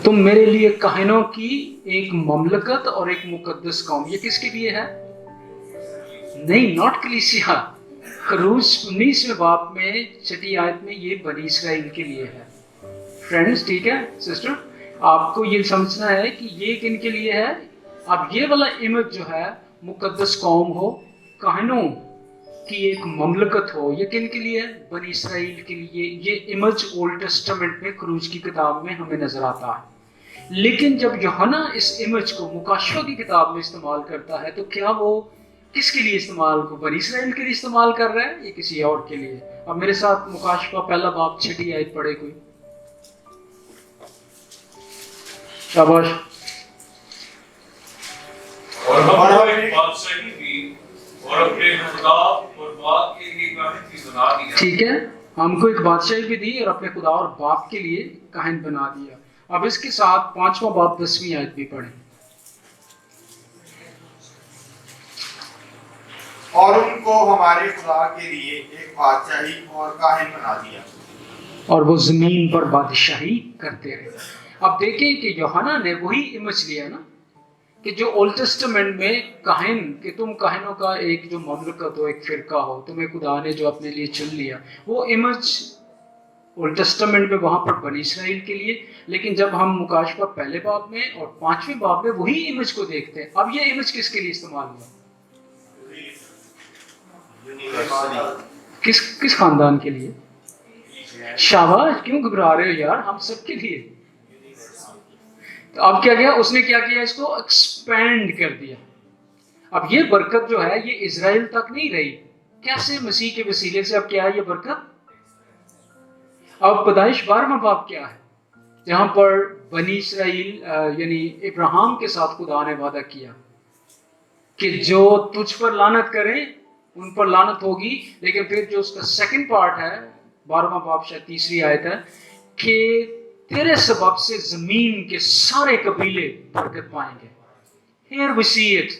तुम मेरे लिए काहिनों की एक ममलकत और एक मुकद्दस कौम। ये किसके लिए है? नहीं, नॉट कलीसिया। खरूज 19वें बाब में 6ठी आयत में ये बनी इसराइल के लिए है। फ्रेंड्स, ठीक है सिस्टर, आपको ये समझना है कि ये किन के लिए है। अब ये वाला इमेज जो है, मुकद्दस कौम हो, काहिनों की एक ममलकत हो, ये किन के लिए है? बनी इसराइल के लिए। ये इमेज ओल्ड टेस्टामेंट में खरूज की किताब में हमें नजर आता है। लेकिन जब यूहन्ना इस इमेज को मुकाशवा की किताब में इस्तेमाल करता है, तो क्या वो किसके लिए इस्तेमाल को? बनी इसराइल के लिए इस्तेमाल कर रहा है, ये किसी और के लिए? अब मेरे साथ मुकाशवा पहला बाब 6ठी आयत पढ़े कोई। शाबाश। और हम एक बादशाही भी और अपने खुदा और बाप के लिए काहिन भी बना दिया। ठीक है, हमको एक बादशाही भी दी और अपने खुदा और बाप के लिए काहिन बना दिया। अब इसके साथ 5वां बाब 10वीं आयत भी पढ़ें। और उनको हमारे खुदा के लिए एक बादशाही और काहिन बना दिया, और वो जमीन पर बादशाही करते रहे। अब देखें कि यूहन्ना ने वही इमेज लिया ना, कि जो ओल्ड टेस्टामेंट में काहिन, कि तुम काहिनों का एक जो ममलकत हो, एक फिरका हो, तुम्हें खुदा ने जो अपने लिए चुन लिया, वो इमेज ओल्ड टेस्टामेंट में वहां पर बनी इसराइल के लिए। लेकिन जब हम मुकाशवा पहले बाब में और 5वें बाब में वही इमेज को देखते हैं, अब ये इमेज किसके लिए इस्तेमाल हुआ? किस खानदान के लिए? शाबाश, क्यों घबरा रहे हो यार, हम सबके लिए। तो अब क्या किया उसने? क्या किया? इसको एक्सपेंड कर दिया। अब ये बरकत जो है, ये इजराइल तक नहीं रही। कैसे? मसीह के वसीले से। अब क्या है ये बरकत? अब पैदाइश 12वां बाब क्या है, जहां पर बनी इसराइल यानी इब्राहिम के साथ खुदा ने वादा किया कि जो तुझ पर लानत करें उन पर लानत होगी। लेकिन फिर जो उसका सेकंड पार्ट है, 12वां बाब शायद 3री आयत है, कि तेरे सबब से जमीन के सारे कबीले बरकत पाएंगे। Here we see it,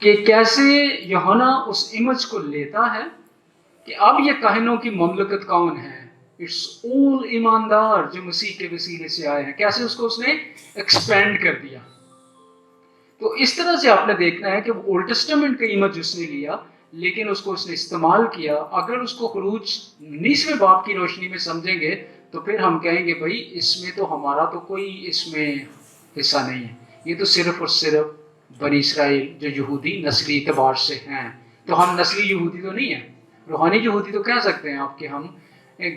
कि कैसे यूहन्ना उस इमेज को लेता है कि अब ये काहिनों की ममलकत कौन है? इट्स ऑल ईमानदार जो मसीह के वसीले से आए हैं। कैसे उसको उसने एक्सपेंड कर दिया। तो इस तरह से आपने देखना है कि वो ओल्ड टेस्टामेंट का इमेज उसने लिया, लेकिन उसको उसने इस्तेमाल किया। अगर उसको खरूज 19वें बाब की रोशनी में समझेंगे तो फिर हम कहेंगे भाई इसमें तो हमारा तो कोई इसमें हिस्सा नहीं है, ये तो सिर्फ और सिर्फ बनी इसराइल जो यहूदी नस्ली एतबार से हैं। तो हम नस्ली यहूदी तो नहीं है, रूहानी यहूदी तो कह सकते हैं आपके हम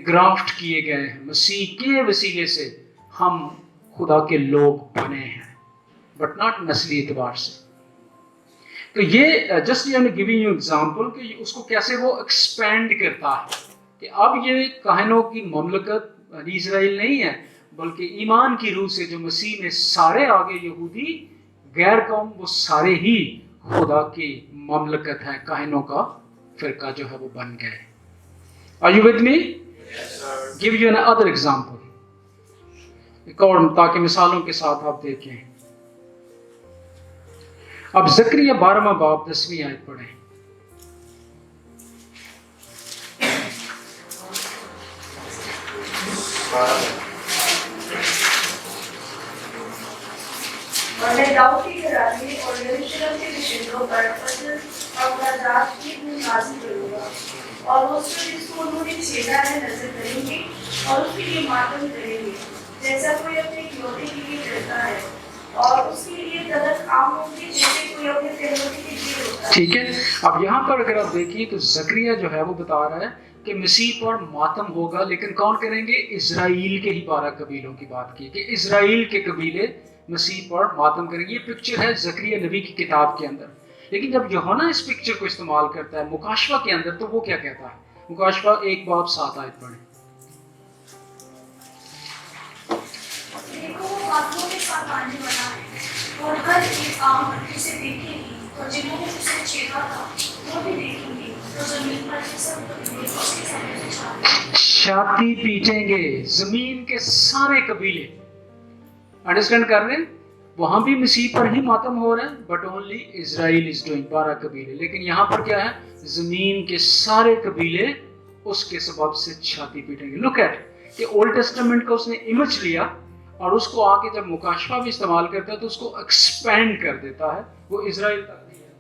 ग्राफ्ट किए गए हैं, मसीह के वसीले से हम खुदा के लोग बने हैं, बट नॉट नस्ली एतबार से। तो ये just I am giving you example कि उसको कैसे वो एक्सपेंड करता है कि अब ये काहिनों की ममलकत इजराइल नहीं है, बल्कि ईमान की रूह से जो मसीह में सारे आगे यहूदी गैर कौम वो सारे ही खुदा की ममलकत है। काहिनों का फिरका जो है वो बन गए। Are you with me? Yes, sir. Give you another example. एक और, ताकि मिसालों के साथ आप देखें। अब जकरिया 12वां बाब 10वीं आयत पढ़ें। और मैं दाऊद की घराने और यरूशलेम के निश्चिंतों पर फजल और बरदात की धूम नाज़िल करूंगा, और वो सूर्य जिसको उन्होंने छेड़ा है नजर करेंगे और उसके लिए मातम करेंगे, जैसा कोई अपने इकलौते के लिए करता है, और उसके लिए तलख आम होंगे जैसे कोई अपने इकलौते के लिए होता है। ठीक है, अब यहाँ पर अगर आप देखिए तो जकरिया जो है वो बता रहा है कि मसीह पर मातम होगा, लेकिन कौन करेंगे? इजराइल के ही 12 कबीलों की बात की कि इजराइल के कबीले मसीह पर मातम करेंगे। ये पिक्चर है जकरिया नबी की किताब के अंदर। लेकिन जब यूहन्ना इस पिक्चर को इस्तेमाल करता है मुकाशवा के अंदर, तो वो क्या कहता है? मुकाशवा 1 बाब 7 आयत पढ़ें। देखो वो आंखों के साथ आने वाला है, और हर एक आंख उसे देखेगी, और जिन्होंने उसे छेड़ा था वो भी देखेंगे, तो जमीन पर के सब कबीले उसके सामने छाते छाती पीटेंगे, जमीन के सारे कबीले। अंडरस्टैंड कर रहे हैं? वहां भी मसीह पर ही मातम हो रहा है, but only Israel is doing, 12 कबीले। लेकिन यहाँ पर क्या है? जमीन के सारे कबीले उसके सबब से छाती पीटेंगे। लुक एट, कि ओल्ड टेस्टामेंट का उसने इमेज लिया और उसको आके जब मुकाशफा में इस्तेमाल करता है तो उसको एक्सपेंड कर देता है, वो इजराइल तक नहीं है।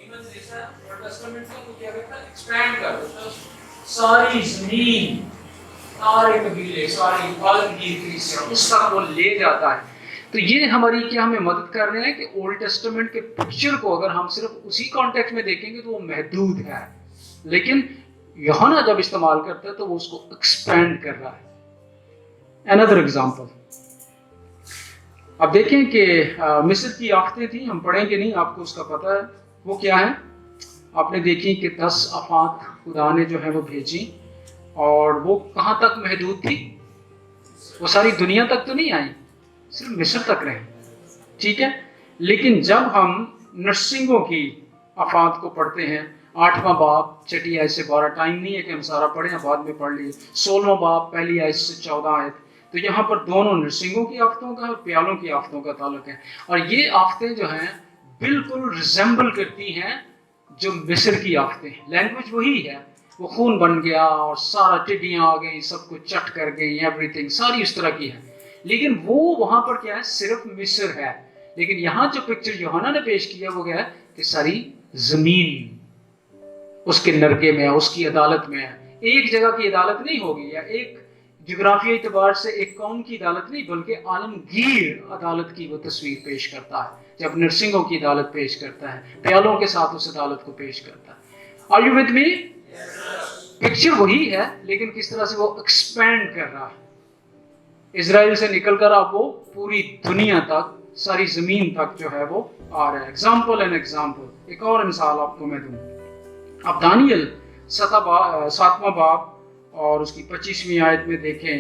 इमेज जैसा ओल्ड टेस्टामेंट का तो क्या करता है, एक्सपेंड कर देता है सारी जमीन, सारे कबीले, सारी बालगी उस तक वो ले जाता है। तो ये हमारी क्या हमें मदद कर रहे हैं कि ओल्ड टेस्टामेंट के पिक्चर को अगर हम सिर्फ उसी कॉन्टेक्स्ट में देखेंगे तो वो महदूद है, लेकिन यूहन्ना जब इस्तेमाल करता है तो वो उसको एक्सपेंड कर रहा है। अनदर एग्जांपल, अब देखें कि मिस्र की आफतें थी, हम पढ़ेंगे नहीं, आपको उसका पता है वो क्या है। आपने देखी कि 10 आफत खुदा ने जो है वो भेजी और वो कहाँ तक महदूद थी, वो सारी दुनिया तक तो नहीं आई, सिर्फ मिस्र तक रहे, ठीक है। लेकिन जब हम नरसिंगों की आफात को पढ़ते हैं, 8वां बाब 6 आयत से 12, टाइम नहीं है कि हम सारा पढ़ें, बाद में पढ़ लीजिए। 16वां बाब 1 आयत से 14 आयत, तो यहाँ पर दोनों नरसिंगों की आफतों का और प्यालों की आफतों का ताल्लुक है। और ये आफतें जो हैं बिल्कुल रिजेंबल करती हैं जो मिस्र की आफतें, लैंग्वेज वही है, वो खून बन गया और सारा टिड्डियाँ आ गई, सब कुछ चट कर गई, एवरीथिंग सारी उस तरह की है। लेकिन वो वहां पर क्या है, सिर्फ मिस्र है। लेकिन यहाँ जो पिक्चर यूहन्ना ने पेश किया वो क्या है कि सारी जमीन उसके नरगे में है, उसकी अदालत में है। एक जगह की अदालत नहीं होगी या एक जोग्राफियाई एतबार से एक कौम की अदालत नहीं, बल्कि आलमगीर अदालत की वो तस्वीर पेश करता है जब नरसिंगों की अदालत पेश करता है, प्यालों के साथ उस अदालत को पेश करता है। Are you with me? Picture वही है, लेकिन किस तरह से वो एक्सपेंड कर रहा है। इजराइल से निकलकर अब वो पूरी दुनिया तक, सारी जमीन तक जो है वो आ रहा है। एग्जाम्पल एंड एग्जाम्पल, एक और मिसाल आपको मैं दूं। अब दानियल 7वां बाब और उसकी 25वीं आयत में देखें,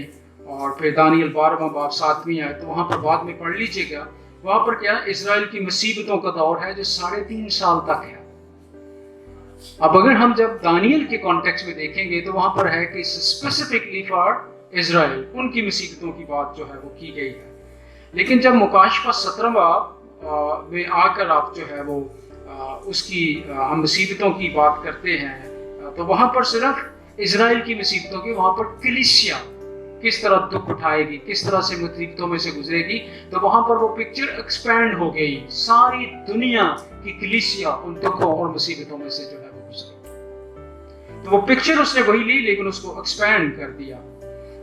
और फिर दानियल 12वां बाब 7वीं आयत, तो वहां पर बाद में पढ़ लीजिएगा। वहां पर क्या है, इजराइल की मुसीबतों का दौर है जो 3.5 साल तक है। अब अगर हम जब दानियल के कॉन्टेक्स्ट में देखेंगे तो वहां पर है कि स्पेसिफिकली फॉर इजराइल, उनकी मुसीबतों की बात जो है वो की गई है। लेकिन जब मुकाशफा 17वां में आकर आप जो है वो उसकी हम मुसीबतों की बात करते हैं, तो वहां पर सिर्फ इजराइल की मुसीबतों की, वहां पर कलीसिया किस तरह दुख उठाएगी, किस तरह से मुसीबतों में से गुजरेगी, तो वहां पर वो पिक्चर एक्सपैंड हो गई, सारी दुनिया की कलीसिया उन दुखों और मुसीबतों में से जो है वो गुजरी। तो वो पिक्चर उसने वही ली, लेकिन उसको एक्सपैंड कर दिया।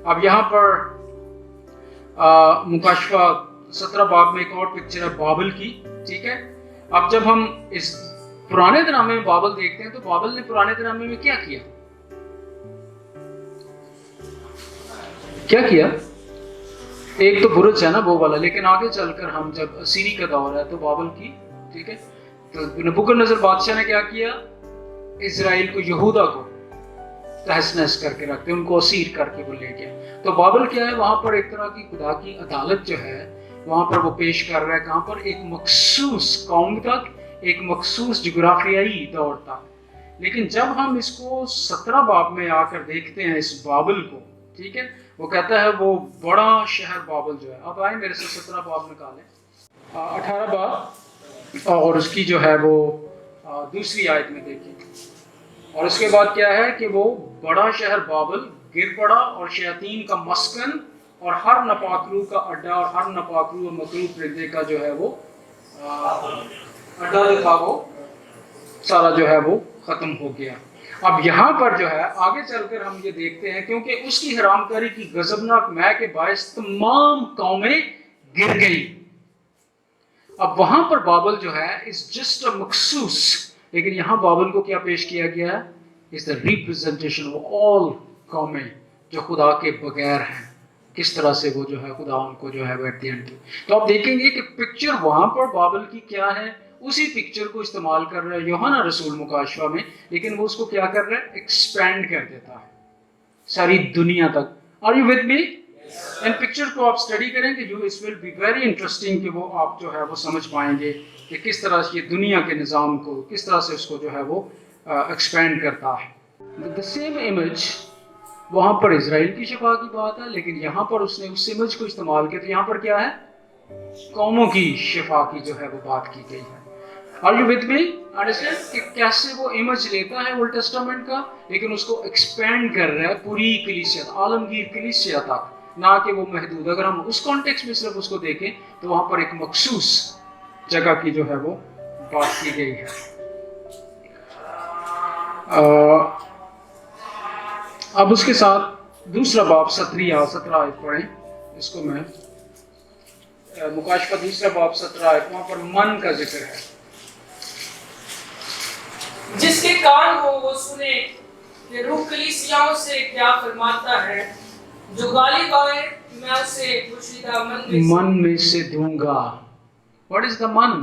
अब यहाँ पर मुकाशफा 17 बाब में एक और पिक्चर है बाबल की, ठीक है। अब जब हम इस पुराने दरामे में बाबल देखते हैं तो बाबल ने पुराने दरामे में क्या किया, क्या किया? एक तो बुरुज है ना वो वाला, लेकिन आगे चलकर हम जब असीरी का दौर है तो बाबल की, ठीक है, तो नबूकदनेस्सर बादशाह ने क्या किया, इजराइल को, यहूदा को तहस नहस करके रखते, उनको असीर करके वो ले गया। तो बाबल क्या है, वहां पर एक तरह की खुदा की अदालत जो है वहां पर वो पेश कर रहा है, कहां पर, एक मखसूस कौम तक, एक मखसूस जोग्राफियाई दौर तक। लेकिन जब हम इसको 17 बाब में आकर देखते हैं इस बाबल को, ठीक है, वो कहता है वो बड़ा शहर बाबल जो है। अब आए मेरे से 17 बाब निकालें, 18 बाब और उसकी जो है वो दूसरी आयत में देखिए। और उसके बाद क्या है कि वो बड़ा शहर बाबल गिर पड़ा और शयातीन का मस्कन और हर नपाकरू का अड्डा और हर नपाकरू और मकरू परिंदे का जो है वो अड्डा जो था वो सारा जो है वो खत्म हो गया। अब यहाँ पर जो है आगे चलकर हम ये देखते हैं, क्योंकि उसकी हरामकारी की गजबनाक मै के बायस तमाम कौमें गिर गई। अब वहां पर बाबल जो है इज जस्ट अ मखसूस, लेकिन यहाँ बाबल को क्या पेश किया गया है, is the representation of all कौमें जो खुदा के बगैर हैं, किस तरह से वो जो है खुदा उनको जो है वो एट द एंड। तो आप देखेंगे कि पिक्चर वहां पर बाबल की क्या है, उसी पिक्चर को इस्तेमाल कर रहा है यूहन्ना रसूल मुकाशफा में, लेकिन वो उसको क्या कर रहा है, एक्सपेंड कर देता है सारी दुनिया तक। Are you with me? इन पिक्चर को आप स्टडी करेंगे, you it will be very interesting, कि वो आप जो है वो समझ पाएंगे कि किस तरह से ये दुनिया के निज़ाम को किस तरह से उसको जो है वो एक्सपेंड करता है। द सेम इमेज, वहाँ पर इजराइल की शिफा की बात है, लेकिन यहाँ पर उसने उस इमेज को इस्तेमाल किया, तो यहाँ पर क्या है, कौमों की शिफा की जो है वो बात की गई है। Are you with me? Understand کہ کیسے وہ امیج لیتا ہے اولڈ ٹیسٹامنٹ کا لیکن اس کو ایکسپینڈ کر رہا ہے پوری کلیسیا عالمگیر کلیسیا تک, نہ کہ وہ محدود. اگر ہم اس کانٹیکسٹ میں صرف اس کو دیکھیں تو وہاں پر ایک مخصوص جگہ کی جو ہے وہ بات کی گئی ہے. اب اس کے ساتھ دوسرا باب 17 آیت پڑھیں. اس کو میں مکاشفہ دوسرا باب 17 آیت, وہاں پر من کا ذکر ہے. جس کے کان ہو وہ سنے کہ روح کلیسیاؤں سے کیا فرماتا ہے. جو غالب آئے میں اسے پوشیدہ من میں سے دوں گا. What is the man?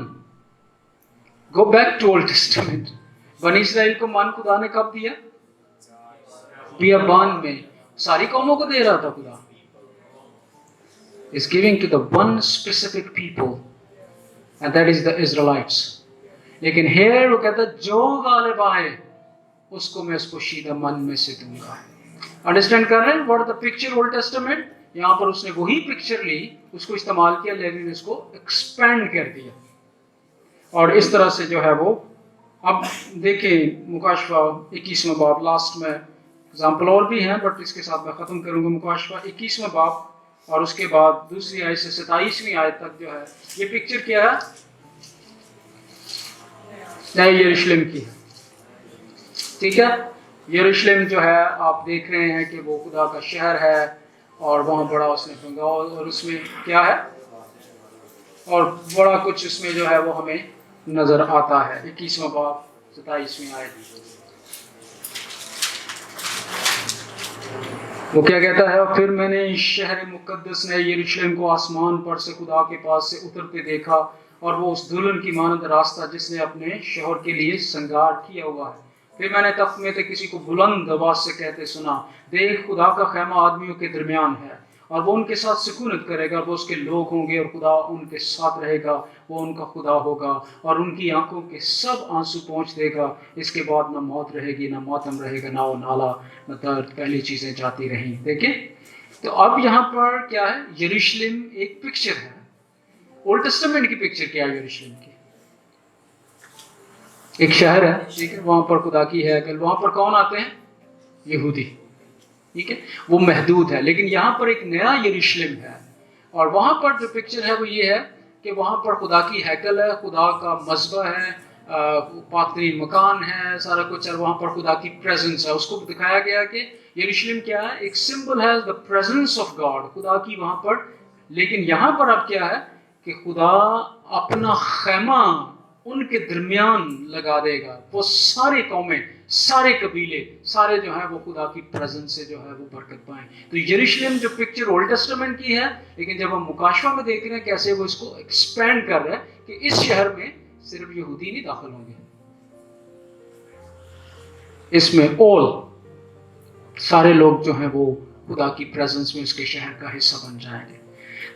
Go back to Old Testament. بنی اسرائیل کو من خدا نے کب دیا؟ بیابان میں. ساری قوموں کو دے رہا تھا خدا. Is giving to the one specific people and that is the Israelites. لیکن here وہ کہتا ہے جو غالب آئے اس کو میں اس کو شیدہ من میں سے دوں گا. انڈرسٹینڈ کر رہے ہیں what is the picture Old Testament؟ یہاں پر اس نے وہی پکچر لی, اس کو استعمال کیا لیکن اس کو ایکسپینڈ کر دیا. اور اس طرح سے جو ہے وہ اب دیکھیں مکاشفہ 21واں باب, لاسٹ میں اگزامپل اور بھی ہیں بٹ اس کے ساتھ میں ختم کروں گا. مکاشفہ 21واں باب اور اس کے بعد دوسری آیت سے 27ویں آیت تک جو ہے یہ پکچر کیا ہے؟ نئے یروشلم کی. ٹھیک ہے, یروشلم جو ہے آپ دیکھ رہے ہیں کہ وہ خدا کا شہر ہے اور وہاں بڑا اس نے بنگا اور اس میں کیا ہے اور بڑا کچھ اس میں جو ہے وہ ہمیں نظر آتا ہے. 21واں باب 27ویں آیت وہ کیا کہتا ہے؟ اور پھر میں نے شہر مقدس نئے یروشلم کو آسمان پر سے خدا کے پاس سے اترتے دیکھا اور وہ اس دلہن کی مانند راستہ جس نے اپنے شوہر کے لیے سنگار کیا ہوا ہے. پھر میں نے تخت میں سے کسی کو بلند آواز سے کہتے سنا, دیکھ خدا کا خیمہ آدمیوں کے درمیان ہے اور وہ ان کے ساتھ سکونت کرے گا. وہ اس کے لوگ ہوں گے اور خدا ان کے ساتھ رہے گا. وہ ان کا خدا ہوگا اور ان کی آنکھوں کے سب آنسو پہنچ دے گا. اس کے بعد نہ موت رہے گی, نہ ماتم رہے گا, نہ وہ نالا, نہ درد. پہلی چیزیں جاتی رہیں. دیکھیں تو اب یہاں پر کیا ہے؟ یروشلم ایک پکچر ہے. اولڈ ٹیسٹمنٹ کی پکچر کیا ہے یروشلم کی؟ ایک شہر ہے, ٹھیک ہے, وہاں پر خدا کی ہیکل. وہاں پر کون آتے ہیں؟ یہودی. ٹھیک ہے, وہ محدود ہے. لیکن یہاں پر ایک نیا یروشلم ہے اور وہاں پر جو پکچر ہے وہ یہ ہے کہ وہاں پر خدا کی ہیکل ہے, خدا کا مذبح ہے, پاک ترین مکان ہے, سارا کچھ ہے. وہاں پر خدا کی پریزنس ہے. اس کو دکھایا گیا کہ یروشلم کیا ہے؟ ایک سمبل ہے the presence of God, خدا کی وہاں پر. لیکن یہاں پر اب کیا ہے کہ خدا اپنا خیمہ ان کے درمیان لگا دے گا. وہ سارے قومیں, سارے قبیلے, سارے جو ہیں وہ خدا کی پریزنس سے جو ہے وہ برکت پائیں. تو یروشلم جو پکچر اولڈ ٹیسٹمنٹ کی ہے, لیکن جب ہم مکاشفہ میں دیکھ رہے ہیں کیسے وہ اس کو ایکسپینڈ کر رہا ہے کہ اس شہر میں صرف یہودی نہیں داخل ہوں گے, اس میں سارے لوگ جو ہیں وہ خدا کی پریزنس میں اس کے شہر کا حصہ بن جائیں گے.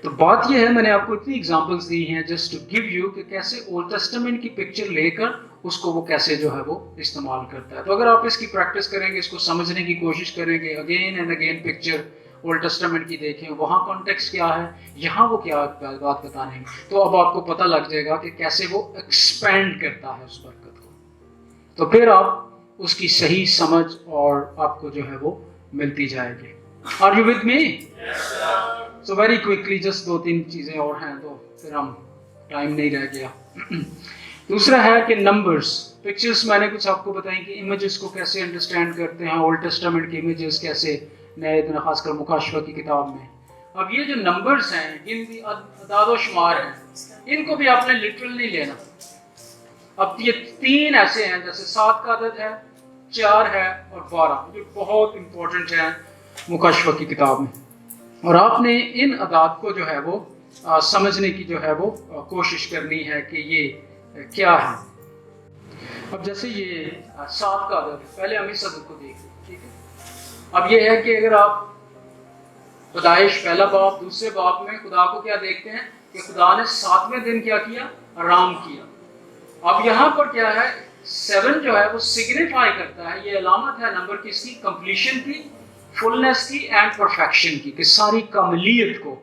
تو بات یہ ہے, میں نے آپ کو اتنی اگزامپلس دی ہیں جسٹ ٹو گیو یو کہ کیسے اولڈ ٹیسٹمنٹ کی پکچر لے کر اس کو وہ کیسے جو ہے وہ استعمال کرتا ہے. تو اگر آپ اس کی پریکٹس کریں گے, اس کو سمجھنے کی کوشش کریں گے, again and again picture old testament کی دیکھیں, وہاں کانٹیکسٹ کیا ہے, یہاں وہ کیا بات بتانے ہیں, تو اب آپ کو پتہ لگ جائے گا کہ کیسے وہ ایکسپینڈ کرتا ہے اس برکت کو. تو پھر آپ اس کی صحیح سمجھ اور آپ کو جو ہے وہ ملتی جائے گی. Are you with me? So very quickly just 2-3 چیزیں اور ہیں تو پھر ہم ٹائم نہیں رہ گیا. دوسرا ہے کہ نمبرز, پکچرز میں نے کچھ آپ کو بتائیں کہ امیجز کو کیسے انڈرسٹینڈ کرتے ہیں, اولڈ ٹیسٹمنٹ کے امیجز کیسے نئے, خاص کر مکاشفہ کی کتاب میں. اب یہ جو نمبرز ہیں, گنتی اعداد و شمار ہیں, ان کو بھی آپ نے لٹرل نہیں لینا. اب یہ 3 ایسے ہیں جیسے 7 کا عدد ہے, 4 ہے اور 12, جو بہت امپورٹنٹ ہیں مکاشفہ کی کتاب میں, اور آپ نے ان اعداد کو جو ہے وہ سمجھنے کی جو ہے وہ کوشش کرنی ہے کہ یہ کیا ہے. اب جیسے یہ 7 کا عدد, پہلے ہم اس عدد کو دیکھ لیں. ٹھیک ہے, اب یہ ہے کہ اگر آپ پیدائش پہلا باب دوسرے باب میں خدا کو کیا دیکھتے ہیں کہ خدا نے 7ویں دن کیا کیا, آرام کیا. اب یہاں پر کیا ہے, 7 جو ہے وہ سگنیفائی کرتا ہے, یہ علامت ہے نمبر کس کی, کمپلیشن کی, فلنس کی اینڈ پرفیکشن کی, کہ ساری کاملیت کو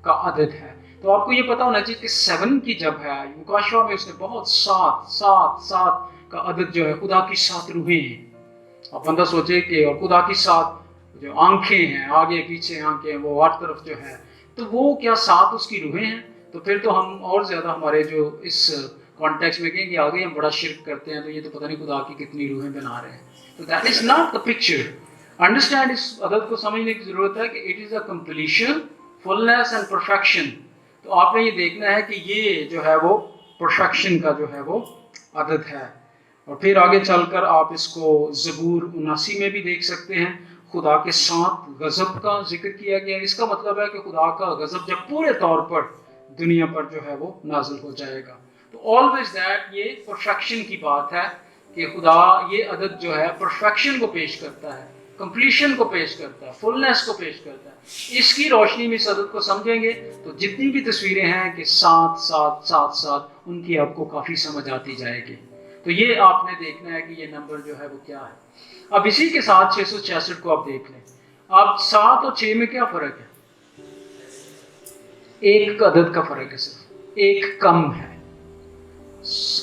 کا عدد ہے. تو آپ کو یہ پتا ہونا چاہیے کہ 7 کی جب ہے مکاشفہ میں اس نے بہت 7 کا عدد جو ہے خدا کی 7 روحیں ہیں. اب بندہ سوچے کہ اور خدا کی 7 جو آنکھیں ہیں آگے پیچھے آنکھیں وہ ہر طرف جو ہے تو وہ کیا 7 اس کی روحیں ہیں؟ تو پھر تو ہم اور زیادہ ہمارے جو اس کانٹیکس میں کہیں کہ آگے ہم بڑا شرک کرتے ہیں تو یہ تو پتہ نہیں خدا کی کتنی روحیں بنا رہے ہیں. تو that is not the picture. Understand اس عدد کو سمجھنے کی ضرورت ہے کہ it is a completion fullness and perfection. تو آپ نے یہ دیکھنا ہے کہ یہ جو ہے وہ پرفیکشن کا جو ہے وہ عدد ہے. اور پھر آگے چل کر آپ اس کو زبور 79 میں بھی دیکھ سکتے ہیں. خدا کے 7 غضب کا ذکر کیا گیا. اس کا مطلب ہے کہ خدا کا غضب جب پورے طور پر دنیا پر جو ہے وہ نازل ہو جائے گا. تو آلویز دیٹ یہ پرفیکشن کی بات ہے کہ خدا یہ عدد جو ہے پرفیکشن کو پیش کرتا ہے, کمپلیشن کو پیش کرتا ہے, فلنس کو پیش کرتا ہے. اس کی روشنی میں اس عدد کو سمجھیں گے تو جتنی بھی تصویریں ہیں کہ 7 ان کی آپ کو کافی سمجھ آتی جائے گی. تو یہ آپ نے دیکھنا ہے کہ یہ نمبر جو ہے وہ کیا ہے. اب اسی کے ساتھ 666 کو آپ دیکھ لیں. اب 7 اور 6 میں کیا فرق ہے؟ ایک عدد کا فرق ہے, صرف ایک کم ہے.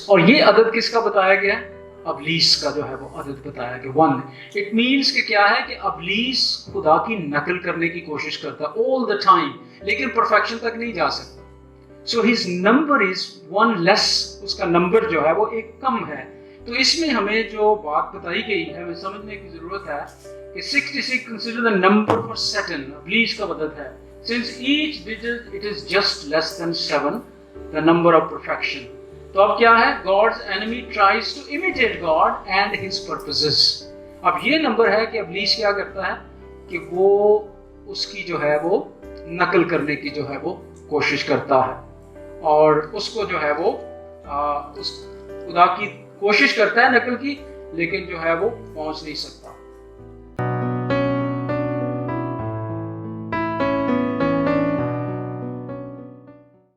اور یہ عدد کس کا بتایا گیا ہے؟ ابلیس کا جو ہے وہ عدد بتایا گیا 1. اٹ مینس کہ کیا ہے کہ ابلیس خدا کی نقل کرنے کی کوشش کرتا ہے all the time, لیکن پرفیکشن تک نہیں جا سکتا. So his number is 1 less. اس کا نمبر جو ہے وہ ایک کم ہے. تو اس میں ہمیں جو بات بتائی گئی ہے ہمیں سمجھنے کی ضرورت ہے کہ 66 consider the number for Satan. ابلیس کا عدد ہے. Since each digit it is just less than 7, the number of perfection. تو اب کیا ہے؟ God's enemy tries to imitate God and his purposes. اب یہ نمبر ہے کہ ابلیس کیا کرتا ہے کہ وہ اس کی جو ہے وہ نقل کرنے کی جو ہے وہ کوشش کرتا ہے اور اس کو جو ہے وہ اس خدا کی کوشش کرتا ہے نقل کی, لیکن جو ہے وہ پہنچ نہیں سکتا.